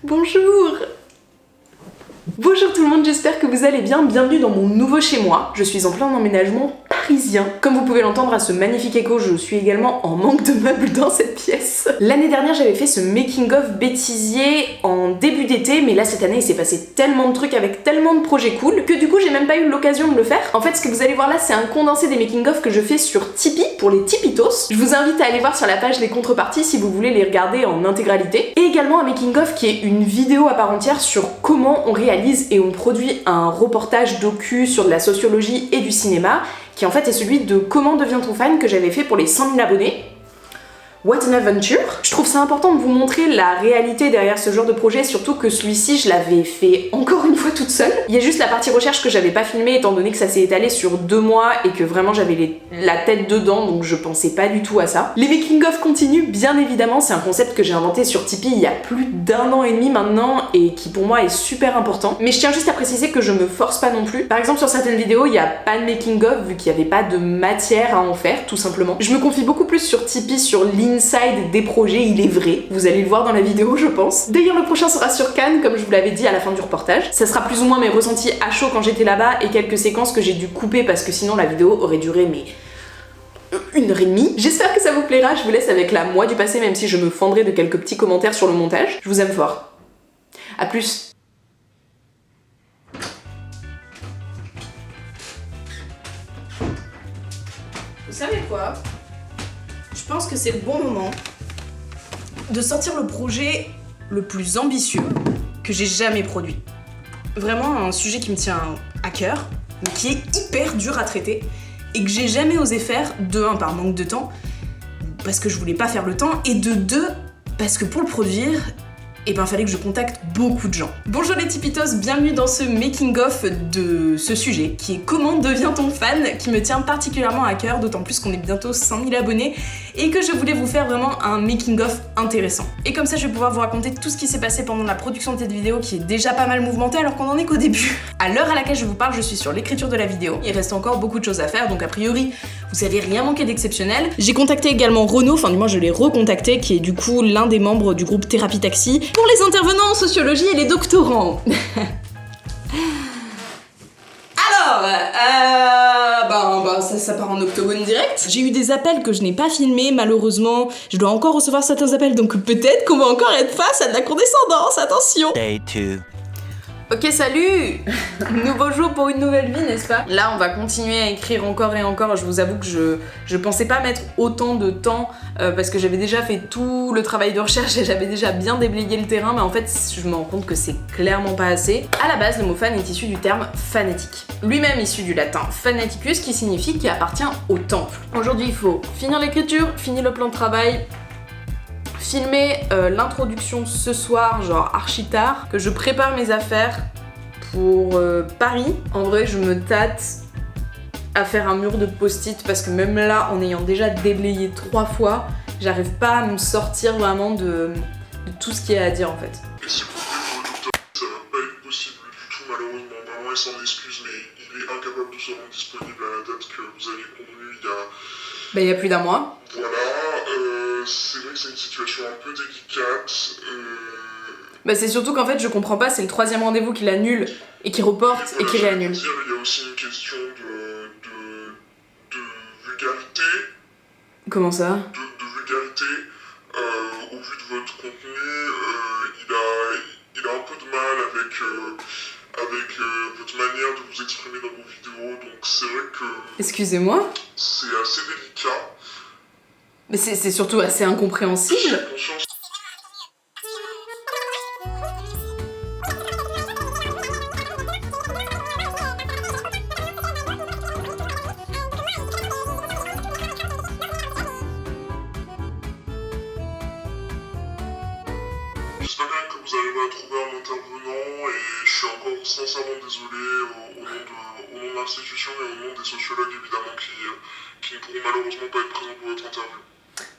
Bonjour! Bonjour tout le monde, j'espère que vous allez bien, bienvenue dans mon nouveau chez moi. Je suis en plein emménagement parisien. Comme vous pouvez l'entendre à ce magnifique écho, je suis également en manque de meubles dans cette pièce. L'année dernière j'avais fait ce making of bêtisier en début d'été, mais là cette année il s'est passé tellement de trucs avec tellement de projets cool que du coup j'ai même pas eu l'occasion de le faire. En fait ce que vous allez voir là c'est un condensé des making of que je fais sur Tipeee pour les Tipeetos. Je vous invite à aller voir sur la page les contreparties si vous voulez les regarder en intégralité. Et également un making of qui est une vidéo à part entière sur comment on réalise et on produit un reportage docu sur de la sociologie et du cinéma qui en fait est celui de Comment devient-on fan que j'avais fait pour les 100 000 abonnés. What an adventure! Je trouve ça important de vous montrer la réalité derrière ce genre de projet, surtout que celui-ci je l'avais fait encore une fois toute seule. Il y a juste la partie recherche que j'avais pas filmée étant donné que ça s'est étalé sur 2 mois et que vraiment j'avais la tête dedans, donc je pensais pas du tout à ça. Les making-of continuent, bien évidemment, c'est un concept que j'ai inventé sur Tipeee il y a plus d'1 an et demi maintenant et qui pour moi est super important. Mais je tiens juste à préciser que je me force pas non plus. Par exemple sur certaines vidéos il n'y a pas de making-of vu qu'il n'y avait pas de matière à en faire, tout simplement. Je me confie beaucoup plus sur Tipeee, sur l'inside des projets, il est vrai. Vous allez le voir dans la vidéo, je pense. D'ailleurs, le prochain sera sur Cannes, comme je vous l'avais dit à la fin du reportage. Ça sera plus ou moins mes ressentis à chaud quand j'étais là-bas et quelques séquences que j'ai dû couper parce que sinon la vidéo aurait duré mais 1h30. J'espère que ça vous plaira. Je vous laisse avec la moi du passé, même si je me fendrai de quelques petits commentaires sur le montage. Je vous aime fort. A plus. Vous savez quoi ? Je pense que c'est le bon moment de sortir le projet le plus ambitieux que j'ai jamais produit. Vraiment un sujet qui me tient à cœur, mais qui est hyper dur à traiter et que j'ai jamais osé faire, de 1 par manque de temps, parce que je voulais pas faire le temps, et de 2 parce que pour le produire, et ben fallait que je contacte beaucoup de gens. Bonjour les Tipeetos, bienvenue dans ce making-of de ce sujet, qui est Comment devient-on fan, qui me tient particulièrement à cœur, d'autant plus qu'on est bientôt 100 000 abonnés, et que je voulais vous faire vraiment un making-of intéressant. Et comme ça je vais pouvoir vous raconter tout ce qui s'est passé pendant la production de cette vidéo, qui est déjà pas mal mouvementée alors qu'on en est qu'au début. À l'heure à laquelle je vous parle, je suis sur l'écriture de la vidéo, il reste encore beaucoup de choses à faire, donc a priori, vous savez rien manquer d'exceptionnel. J'ai contacté également Renaud, enfin du moins je l'ai recontacté, qui est du coup l'un des membres du groupe Thérapie Taxi, pour les intervenants en sociologie et les doctorants. Alors, ça part en octogone direct. J'ai eu des appels que je n'ai pas filmés, malheureusement. Je dois encore recevoir certains appels, donc peut-être qu'on va encore être face à de la condescendance, attention. Day 2. Ok, salut. Nouveau jour pour une nouvelle vie, n'est-ce pas? Là, on va continuer à écrire encore et encore. Je vous avoue que je pensais pas mettre autant de temps parce que j'avais déjà fait tout le travail de recherche et j'avais déjà bien déblayé le terrain, mais en fait, je me rends compte que c'est clairement pas assez. À la base, le mot fan est issu du terme fanatique. Lui-même issu du latin fanaticus, qui signifie qui appartient au temple. Aujourd'hui, il faut finir l'écriture, finir le plan de travail, filmer l'introduction ce soir, genre archi tard, que je prépare mes affaires pour Paris. En vrai, je me tâte à faire un mur de post-it parce que même là, en ayant déjà déblayé 3 fois, j'arrive pas à me sortir vraiment de tout ce qu'il y a à dire en fait. Et si vous voulez le docteur, ça va pas être possible du tout malheureusement. Maman il s'en excuse mais il est incapable de se rendre disponible à la date que vous avez convenue il y a... Il y a plus d'1 mois. Voilà, c'est vrai que c'est une situation un peu délicate. C'est surtout qu'en fait je comprends pas, c'est le 3e rendez-vous qu'il annule et qu'il reporte et qu'il réannule. Il y a aussi une question de vulgarité. Comment ça? De vulgarité. Au vu de votre contenu, il a un peu de mal avec votre manière de vous exprimer dans vos vidéos, donc c'est vrai que... Excusez-moi? C'est assez délicat. Mais c'est surtout assez incompréhensible. J'ai conscience. J'espère quand même que vous arriverez à trouver un intervenant et je suis encore sincèrement désolé au nom de l'institution et au nom des sociologues évidemment qui ne pourront malheureusement pas être présents pour votre interview.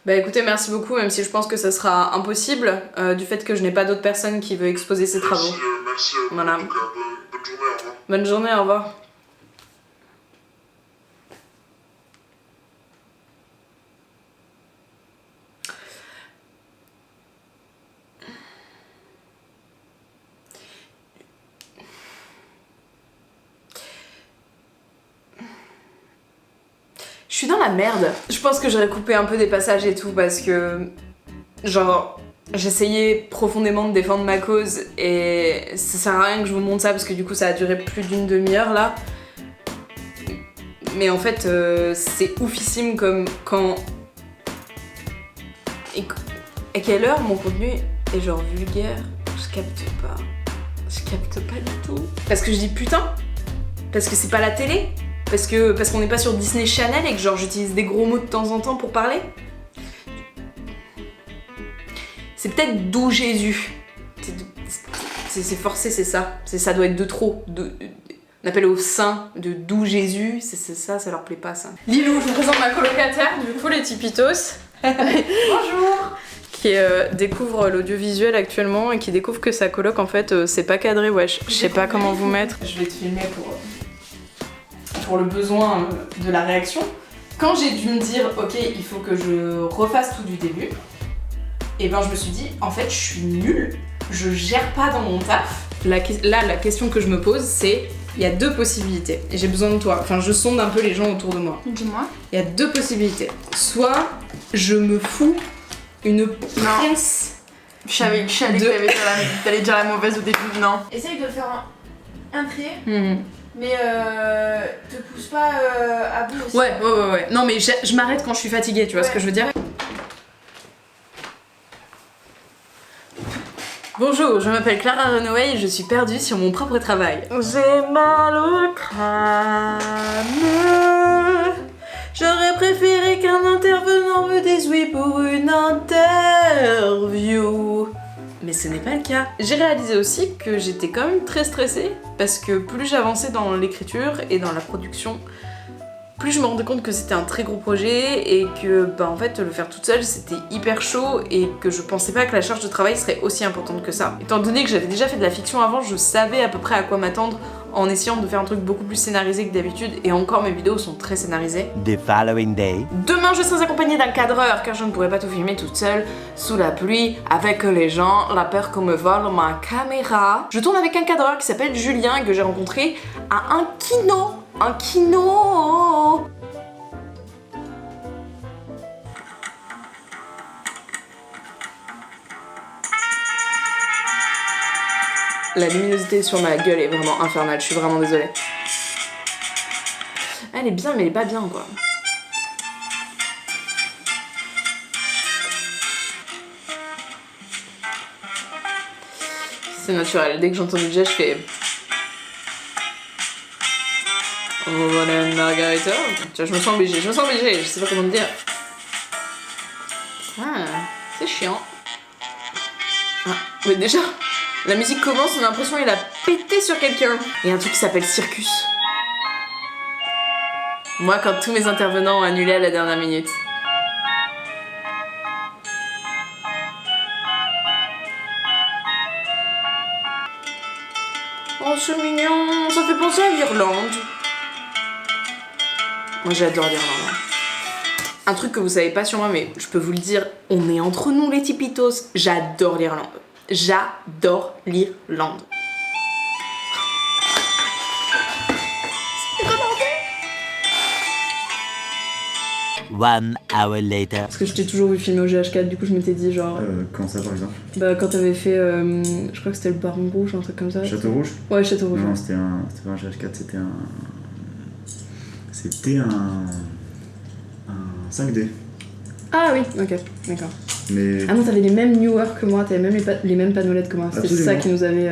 Écoutez, merci beaucoup, même si je pense que ça sera impossible du fait que je n'ai pas d'autres personnes qui veulent exposer ces travaux. Merci à vous, Voilà. en tout cas, bonne journée, au revoir. Bonne journée, au revoir. Je suis dans la merde. Je pense que j'aurais coupé un peu des passages et tout parce que, genre, j'essayais profondément de défendre ma cause et ça sert à rien que je vous montre ça parce que du coup ça a duré plus d'une demi-heure là. Mais en fait, c'est oufissime comme quand... Et à quelle heure mon contenu est genre vulgaire? Je capte pas. Je capte pas du tout. Parce que je dis putain. Parce que c'est pas la télé. Parce qu'on n'est pas sur Disney Channel et que genre j'utilise des gros mots de temps en temps pour parler. C'est peut-être d'où Jésus. C'est forcé, c'est ça. Ça doit être de trop. On appelle au sein de d'où Jésus. C'est ça, ça leur plaît pas ça. Lilou, je vous présente ma colocataire, du coup les Tipitos. Bonjour. Qui découvre l'audiovisuel actuellement et qui découvre que sa coloc en fait c'est pas cadré, wesh. Je sais pas comment vous mettre. Je vais te filmer pour le besoin de la réaction. Quand j'ai dû me dire ok il faut que je refasse tout du début, et ben je me suis dit en fait je suis nulle, je gère pas dans mon taf. La question que je me pose c'est il y a deux possibilités et j'ai besoin de toi. Enfin je sonde un peu les gens autour de moi. Dis-moi. Il y a deux possibilités. Soit je me fous une presse. Je savais que t'allais dire la mauvaise au début, non. Essaye de faire un trait, mais te pousse pas à bout aussi. Ouais. Non mais je m'arrête quand je suis fatiguée, tu vois ce que je veux dire. Bonjour, je m'appelle Clara Renouet et je suis perdue sur mon propre travail. J'ai mal au crâne. J'aurais préféré qu'un intervenant me dise oui pour une interview. Mais ce n'est pas le cas. J'ai réalisé aussi que j'étais quand même très stressée parce que plus j'avançais dans l'écriture et dans la production, plus je me rendais compte que c'était un très gros projet et que en fait le faire toute seule c'était hyper chaud et que je pensais pas que la charge de travail serait aussi importante que ça. Étant donné que j'avais déjà fait de la fiction avant, je savais à peu près à quoi m'attendre en essayant de faire un truc beaucoup plus scénarisé que d'habitude, et encore mes vidéos sont très scénarisées. The following day. Demain je serai accompagnée d'un cadreur car je ne pourrai pas tout filmer toute seule, sous la pluie, avec les gens, la peur qu'on me vole ma caméra. Je tourne avec un cadreur qui s'appelle Julien et que j'ai rencontré à un kino. Un kino. La luminosité sur ma gueule est vraiment infernale, je suis vraiment désolée. Elle est bien mais elle est pas bien quoi. C'est naturel, dès que j'entends du jazz je fais... Oh voilà une margarita. Tu vois, je me sens obligée, je sais pas comment te dire. Ah, c'est chiant. Ah, mais déjà, la musique commence, on a l'impression qu'il a pété sur quelqu'un. Il y a un truc qui s'appelle Circus. Moi, quand tous mes intervenants ont annulé à la dernière minute. Oh, c'est mignon, ça fait penser à l'Irlande. Moi j'adore l'Irlande. Un truc que vous savez pas sur moi, mais je peux vous le dire, on est entre nous les Tipitos. J'adore l'Irlande. J'adore l'Irlande. One hour later. Parce que je t'ai toujours vu filmer au GH4, du coup je m'étais dit genre... Comment ça par exemple? Bah quand t'avais fait, je crois que c'était le Baron Rouge, un truc comme ça. Château Rouge? Ouais, Château Rouge. Non, c'était pas un GH4, c'était un 5D. Ah oui, ok, d'accord. Mais Ah non, t'avais les mêmes Newer que moi, t'avais même les mêmes panneaux LED que moi. C'était Absolument. ça qui nous avait...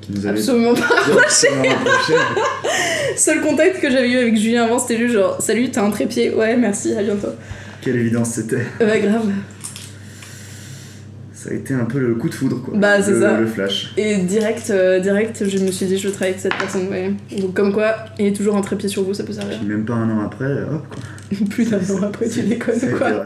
qui nous avait Absolument pas. absolument rapprochés. Seul contact que j'avais eu avec Julien avant, c'était juste genre salut, t'as un trépied, ouais, merci, à bientôt. Quelle évidence c'était. Ouais, grave. Ça a été un peu le coup de foudre quoi. Bah, c'est ça. Le flash. Et direct, je me suis dit, je veux travailler avec cette personne, ouais. Donc, comme quoi, il y a toujours un trépied sur vous, ça peut servir. Puis même pas un an après, hop quoi. Plus d'un an après, tu déconnes Ça a ou quoi. été-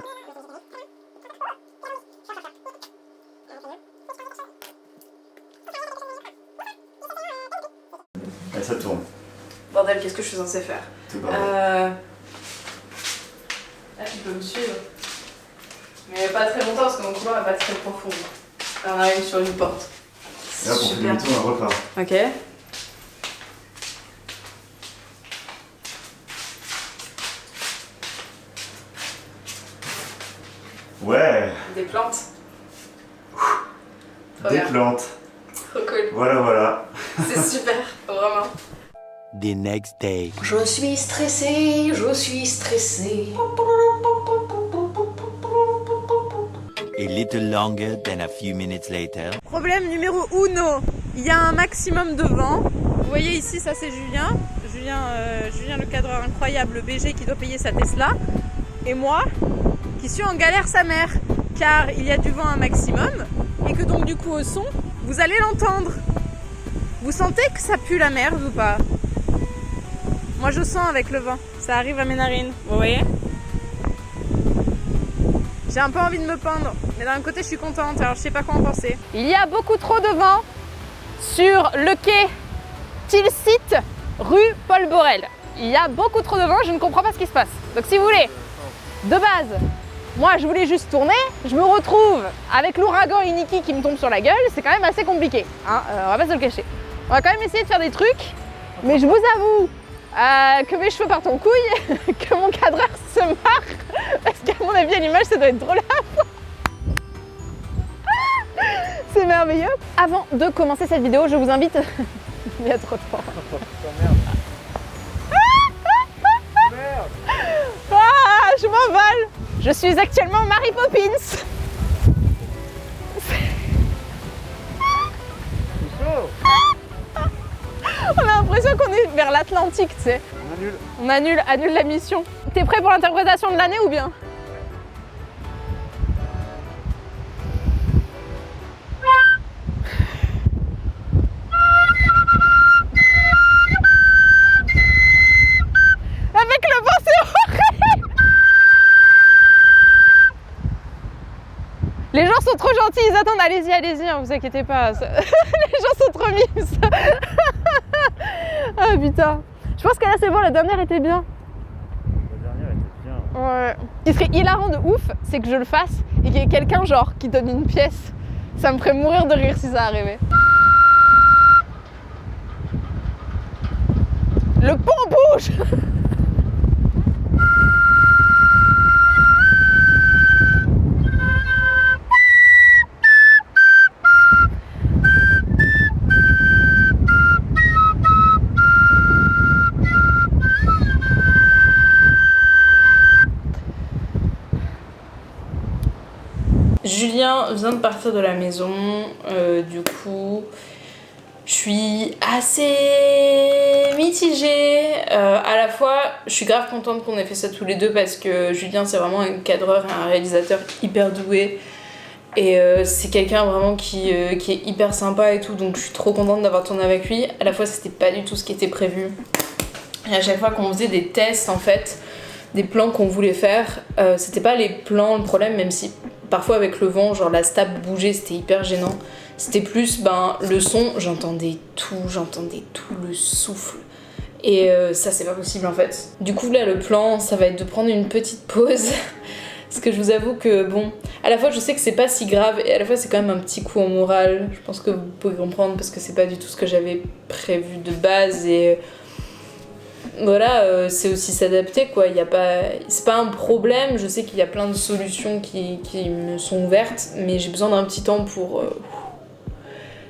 Et ça tourne. Bordel, qu'est-ce que je suis censée faire? Tout pareil. Là, tu peux me suivre. Mais pas très longtemps parce que mon couloir est pas très profond. Là, on arrive sur une porte. Et là, pour Super. finir le tour, on repart. Ok. Ouais. Des plantes. Trop Des bien. plantes. Trop cool. Voilà, voilà. C'est super, vraiment. The next day. Je suis stressée, je suis stressée. A little longer than a few minutes later. Problème numéro uno, il y a un maximum de vent. Vous voyez ici, ça c'est Julien. Julien le cadreur incroyable, le BG qui doit payer sa Tesla. Et moi, qui suis en galère sa mère, car il y a du vent un maximum. Et que donc du coup au son, vous allez l'entendre. Vous sentez que ça pue la merde ou pas? Moi je sens avec le vent, ça arrive à mes narines, vous voyez? J'ai un peu envie de me pendre, mais d'un côté je suis contente, alors je sais pas quoi en penser. Il y a beaucoup trop de vent sur le quai Tilsit, rue Paul Borel. Il y a beaucoup trop de vent, je ne comprends pas ce qui se passe. Donc si vous voulez, de base, moi je voulais juste tourner, je me retrouve avec l'ouragan Iniki qui me tombe sur la gueule, c'est quand même assez compliqué, hein, on va pas se le cacher. On va quand même essayer de faire des trucs, mais je vous avoue que mes cheveux partent en couille, que mon cadreur se marre, parce qu'à mon avis à l'image ça doit être drôle à voir. C'est merveilleux. Avant de commencer cette vidéo, je vous invite... Il y a trop de vent. Ah, je m'envole. Je suis actuellement Mary Poppins. On a l'impression qu'on est vers l'Atlantique, tu sais. On annule la mission. T'es prêt pour l'interprétation de l'année ou bien? Avec le vent, c'est horrible. Les gens sont trop gentils, ils attendent. Allez-y, hein, vous inquiétez pas. Les gens sont trop mimes. Ah putain. Je pense que là c'est bon, la dernière était bien. La dernière était bien. Ouais. Ce qui serait hilarant de ouf, c'est que je le fasse et qu'il y ait quelqu'un genre qui donne une pièce. Ça me ferait mourir de rire si ça arrivait. Le pont bouge. Julien vient de partir de la maison, du coup je suis assez mitigée. À la fois je suis grave contente qu'on ait fait ça tous les deux parce que Julien c'est vraiment un cadreur et un réalisateur hyper doué et c'est quelqu'un vraiment qui est hyper sympa et tout, donc je suis trop contente d'avoir tourné avec lui. À la fois c'était pas du tout ce qui était prévu et à chaque fois qu'on faisait des tests en fait, des plans qu'on voulait faire, c'était pas les plans le problème, même si parfois avec le vent, genre la stab bougeait, c'était hyper gênant. C'était plus le son, j'entendais tout, le souffle. Et ça c'est pas possible en fait. Du coup là le plan, ça va être de prendre une petite pause. Parce que je vous avoue que bon, à la fois je sais que c'est pas si grave et à la fois c'est quand même un petit coup au moral. Je pense que vous pouvez comprendre parce que c'est pas du tout ce que j'avais prévu de base et... Voilà, c'est aussi s'adapter quoi, c'est pas un problème, je sais qu'il y a plein de solutions qui me sont ouvertes, mais j'ai besoin d'un petit temps pour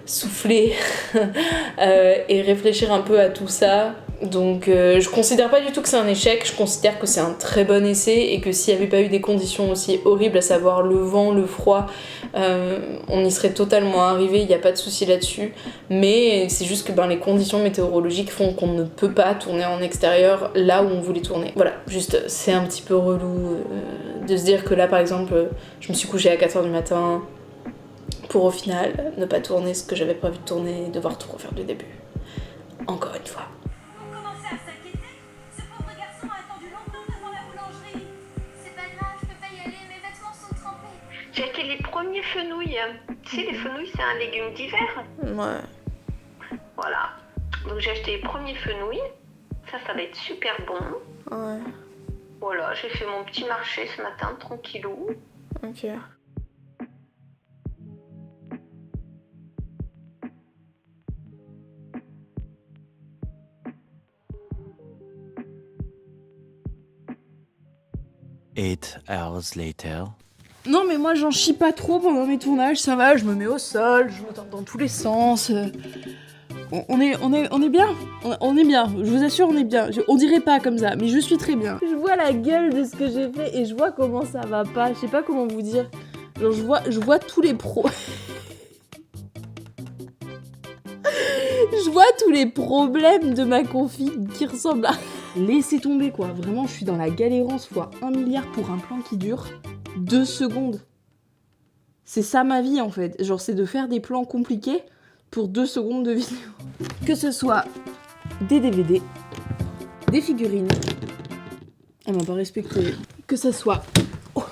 souffler et réfléchir un peu à tout ça. Donc je considère pas du tout que c'est un échec, je considère que c'est un très bon essai et que s'il n'y avait pas eu des conditions aussi horribles, à savoir le vent, le froid, on y serait totalement arrivé, il n'y a pas de souci là-dessus. Mais c'est juste que les conditions météorologiques font qu'on ne peut pas tourner en extérieur là où on voulait tourner. Voilà, juste c'est un petit peu relou de se dire que là par exemple, je me suis couchée à 4h du matin pour au final ne pas tourner ce que j'avais prévu de tourner et devoir tout refaire du début. Encore une fois. J'ai acheté les premiers fenouils. Tu sais, les fenouils, c'est un légume d'hiver. Ouais. Voilà. Donc j'ai acheté les premiers fenouils. Ça va être super bon. Ouais. Voilà, j'ai fait mon petit marché ce matin, tranquillou. Ok. Eight hours later. Non mais moi j'en chie pas trop pendant mes tournages, ça va, je me mets au sol, je me tente dans tous les sens. On est bien, on est bien, je vous assure on est bien. On dirait pas comme ça, mais je suis très bien. Je vois la gueule de ce que j'ai fait et je vois comment ça va pas, je sais pas comment vous dire. Genre je vois tous les pros. Je vois tous les problèmes de ma config qui ressemblent à... Laissez tomber quoi, vraiment je suis dans la galérance fois 1 milliard pour un plan qui dure 2 secondes. C'est ça ma vie en fait, genre c'est de faire des plans compliqués pour 2 secondes de vidéo. Que ce soit des DVD, des figurines, elle m'a pas respecté, que ce soit... Oh.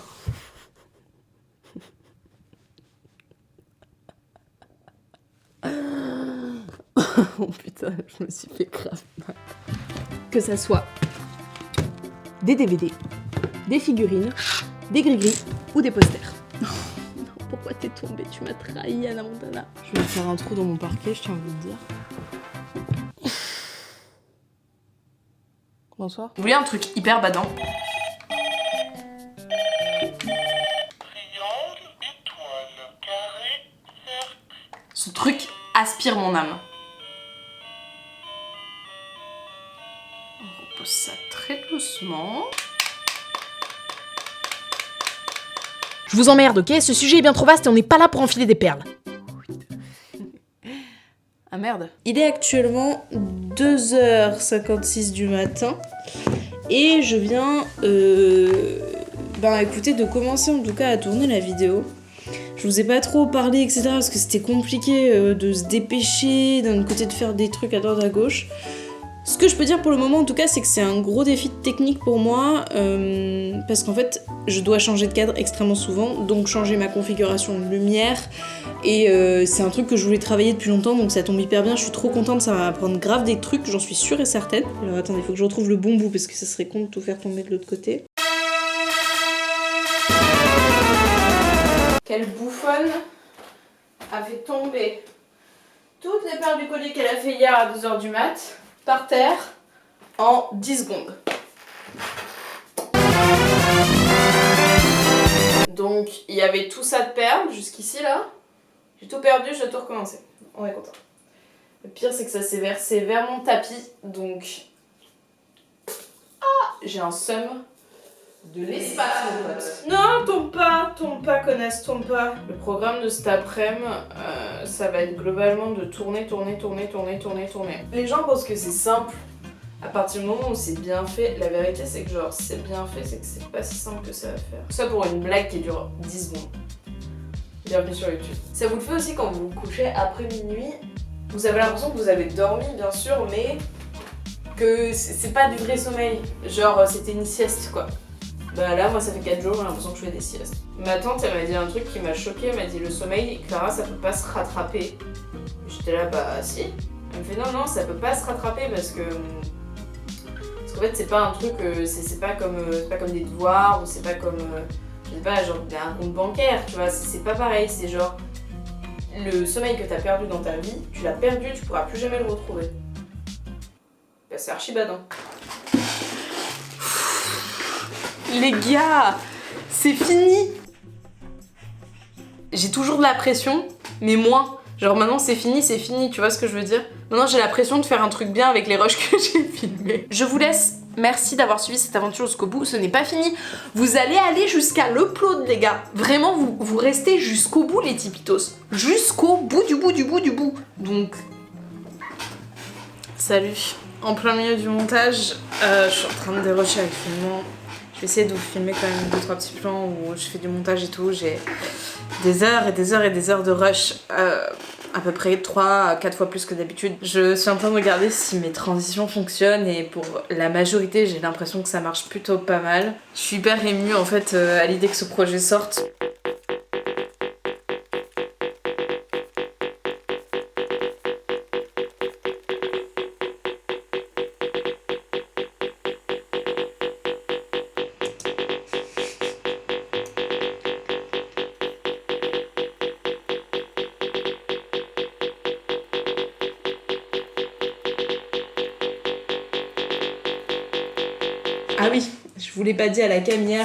Oh putain, je me suis fait grave mal. Que ça soit des DVD, des figurines, des gris-gris ou des posters. Non, pourquoi t'es tombée? Tu m'as trahi, Hannah Montana. Je vais me faire un trou dans mon parquet, je tiens à vous le dire. Bonsoir. Vous voulez un truc hyper badant? Ce truc aspire mon âme. On repose ça très doucement. Je vous emmerde, ok? Ce sujet est bien trop vaste et on n'est pas là pour enfiler des perles. Ah merde. Il est actuellement 2h56 du matin et je viens écoutez, de commencer en tout cas à tourner la vidéo. Je vous ai pas trop parlé, etc. parce que c'était compliqué de se dépêcher, d'un côté de faire des trucs à droite à gauche. Ce que je peux dire pour le moment en tout cas, c'est que c'est un gros défi technique pour moi parce qu'en fait je dois changer de cadre extrêmement souvent, donc changer ma configuration de lumière et c'est un truc que je voulais travailler depuis longtemps, donc ça tombe hyper bien, je suis trop contente, ça va m'apprendre grave des trucs, j'en suis sûre et certaine. Alors attendez, il faut que je retrouve le bon bout parce que ça serait con de tout faire tomber de l'autre côté. Quelle bouffonne a fait tomber toutes les perles du collier qu'elle a fait hier à 2h du mat par terre en 10 secondes. Donc il y avait tout ça de perles jusqu'ici là. J'ai tout perdu, je dois tout recommencer. On est content. Le pire c'est que ça s'est versé vers mon tapis, donc j'ai un seum de l'espace mon pote. Non, tombe pas connasse, tombe pas. Le programme de cet après-midi, ça va être globalement de tourner. Les gens pensent que c'est simple. À partir du moment où c'est bien fait, la vérité c'est que genre c'est bien fait, c'est que c'est pas si simple que ça à faire. Ça pour une blague qui dure 10 secondes. Bienvenue sur YouTube. Ça vous le fait aussi quand vous vous couchez après minuit. Vous avez l'impression que vous avez dormi bien sûr, mais que c'est pas du vrai sommeil. Genre c'était une sieste quoi. Bah là, moi ça fait 4 jours, j'ai l'impression que je fais des siestes. Ma tante, elle m'a dit un truc qui m'a choquée, elle m'a dit le sommeil, Clara, ça peut pas se rattraper. J'étais là, bah si. Elle me fait non, ça peut pas se rattraper parce qu'en fait c'est pas un truc, c'est pas comme des devoirs ou c'est pas comme, je sais pas, genre un compte bancaire, tu vois, c'est pas pareil, c'est genre le sommeil que t'as perdu dans ta vie, tu l'as perdu, tu pourras plus jamais le retrouver. Bah c'est archi badant. Les gars, c'est fini. J'ai toujours de la pression, mais moins. Genre maintenant c'est fini, tu vois ce que je veux dire? Maintenant j'ai la pression de faire un truc bien avec les rushs que j'ai filmés. Je vous laisse, merci d'avoir suivi cette aventure jusqu'au bout, ce n'est pas fini. Vous allez aller jusqu'à l'upload les gars. Vraiment, vous restez jusqu'au bout les tipitos. Jusqu'au bout du bout. Donc, salut. En plein milieu du montage, je suis en train de dérusher avec le filmant. Je vais essayer de vous filmer quand même 2-3 petits plans où je fais du montage et tout. J'ai des heures de rush, à peu près 3 à 4 fois plus que d'habitude. Je suis en train de regarder si mes transitions fonctionnent et pour la majorité, j'ai l'impression que ça marche plutôt pas mal. Je suis hyper émue en fait à l'idée que ce projet sorte. Ah oui, je vous l'ai pas dit à la cam hier,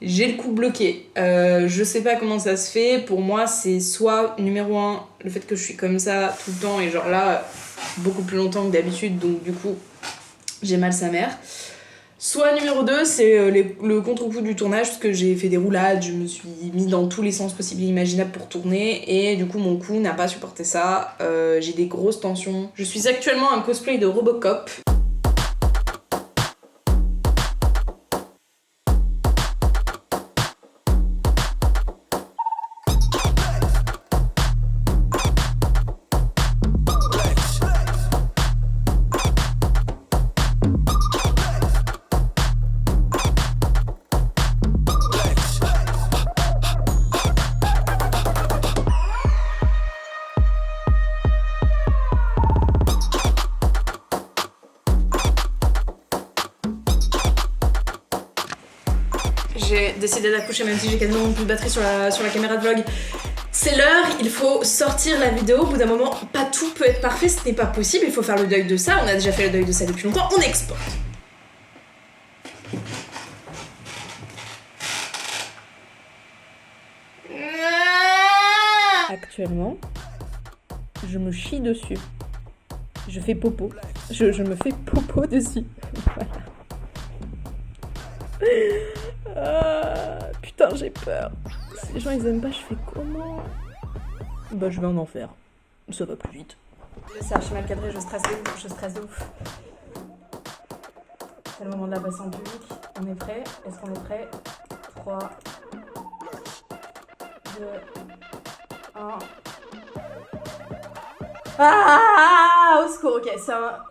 J'ai le coup bloqué. Je sais pas comment ça se fait. Pour moi, c'est soit numéro 1, le fait que je suis comme ça tout le temps et genre là, beaucoup plus longtemps que d'habitude, donc du coup, j'ai mal sa mère. Soit numéro 2, c'est le contre-coup du tournage, parce que j'ai fait des roulades, je me suis mis dans tous les sens possibles et imaginables pour tourner, et du coup mon cou n'a pas supporté ça, j'ai des grosses tensions. Je suis actuellement un cosplay de Robocop. J'ai décidé d'accoucher même si j'ai quasiment plus de batterie sur la caméra de vlog. C'est l'heure, il faut sortir la vidéo. Au bout d'un moment, pas tout peut être parfait, ce n'est pas possible, il faut faire le deuil de ça. On a déjà fait le deuil de ça depuis longtemps, on exporte. Actuellement, je me chie dessus. Je fais popo. Je me fais popo dessus. Voilà. Putain, j'ai peur. Si les gens ils aiment pas, je fais comment? Bah, je vais en enfer. Ça va plus vite. C'est archi mal cadré, je stresse de ouf. C'est le moment de la passer en public. On est prêt? Est-ce qu'on est prêt? 3, 2, 1. Ah, au secours, ok, ça va.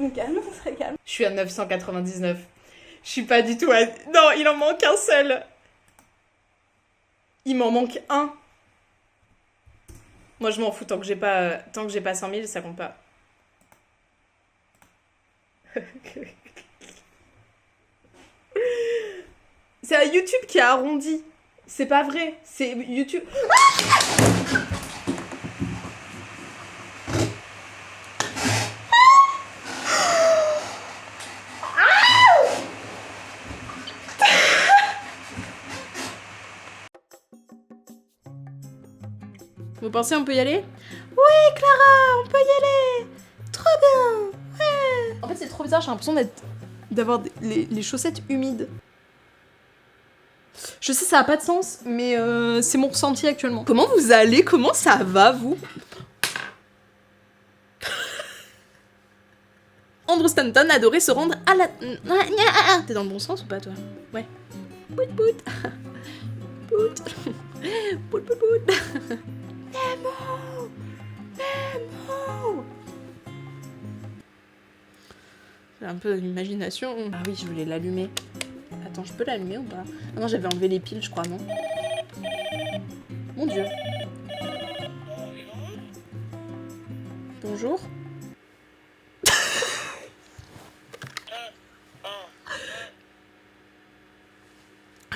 On calme, très calme. Je suis à 999. Je suis pas du tout à... Non, il en manque un seul. Il m'en manque un. Moi, je m'en fous tant que j'ai pas 100 000, ça compte pas. C'est à YouTube qui a arrondi. C'est pas vrai. C'est YouTube... Vous pensez on peut y aller? Oui, Clara, on peut y aller. Trop bien. Ouais. En fait, c'est trop bizarre, j'ai l'impression d'avoir les chaussettes humides. Je sais, ça a pas de sens, mais c'est mon ressenti actuellement. Comment vous allez? Comment ça va, vous? Andrew Stanton adorait se rendre à la... T'es dans le bon sens ou pas, toi? Ouais. Pout pout. Pout. Pout pout pout. Nemo! Nemo! J'ai un peu d'imagination. Ah oui, je voulais l'allumer. Attends, je peux l'allumer ou pas? Ah non, j'avais enlevé les piles, je crois, non? Mon Dieu. Bonjour.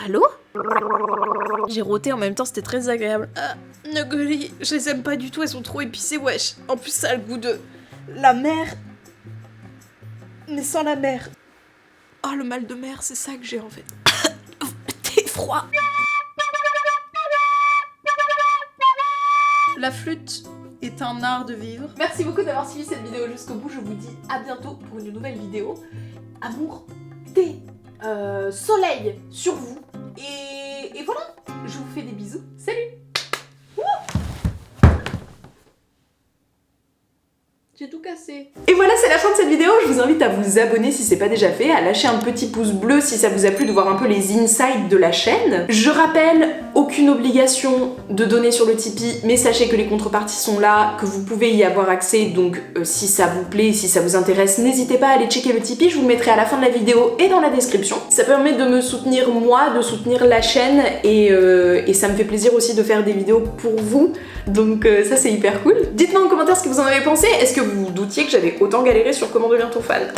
Allô? J'ai roté en même temps, c'était très agréable. Nuguri, je les aime pas du tout, elles sont trop épicées, wesh. En plus, ça a le goût de la mer. Mais sans la mer. Oh, le mal de mer, c'est ça que j'ai en fait. T'es froid. La flûte est un art de vivre. Merci beaucoup d'avoir suivi cette vidéo jusqu'au bout. Je vous dis à bientôt pour une nouvelle vidéo. Amour, thé, soleil sur vous. Et voilà, je vous fais des bisous. Salut! J'ai tout cassé. Et voilà, c'est la fin de cette vidéo. Je vous invite à vous abonner si c'est pas déjà fait, à lâcher un petit pouce bleu si ça vous a plu de voir un peu les insides de la chaîne. Je rappelle, aucune obligation de donner sur le Tipeee, mais sachez que les contreparties sont là, que vous pouvez y avoir accès, donc si ça vous plaît, si ça vous intéresse, n'hésitez pas à aller checker le Tipeee, je vous le mettrai à la fin de la vidéo et dans la description. Ça permet de me soutenir moi, de soutenir la chaîne, et ça me fait plaisir aussi de faire des vidéos pour vous, donc ça c'est hyper cool. Dites-moi en commentaire ce que vous en avez pensé, est-ce que vous doutiez que j'avais autant galéré sur comment devenir ton fan?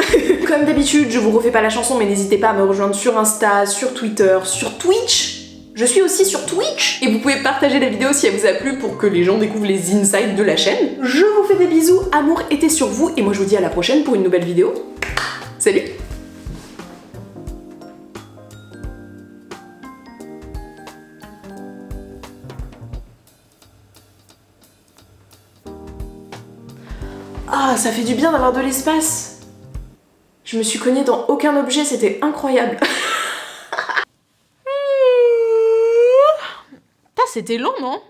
Comme d'habitude, je vous refais pas la chanson, mais n'hésitez pas à me rejoindre sur Insta, sur Twitter, sur Twitch, Je suis aussi sur Twitch et vous pouvez partager la vidéo si elle vous a plu pour que les gens découvrent les insides de la chaîne. Je vous fais des bisous, amour était sur vous et moi je vous dis à la prochaine pour une nouvelle vidéo. Salut! Ah, ça fait du bien d'avoir de l'espace. Je me suis cognée dans aucun objet, c'était incroyable. C'était long, non?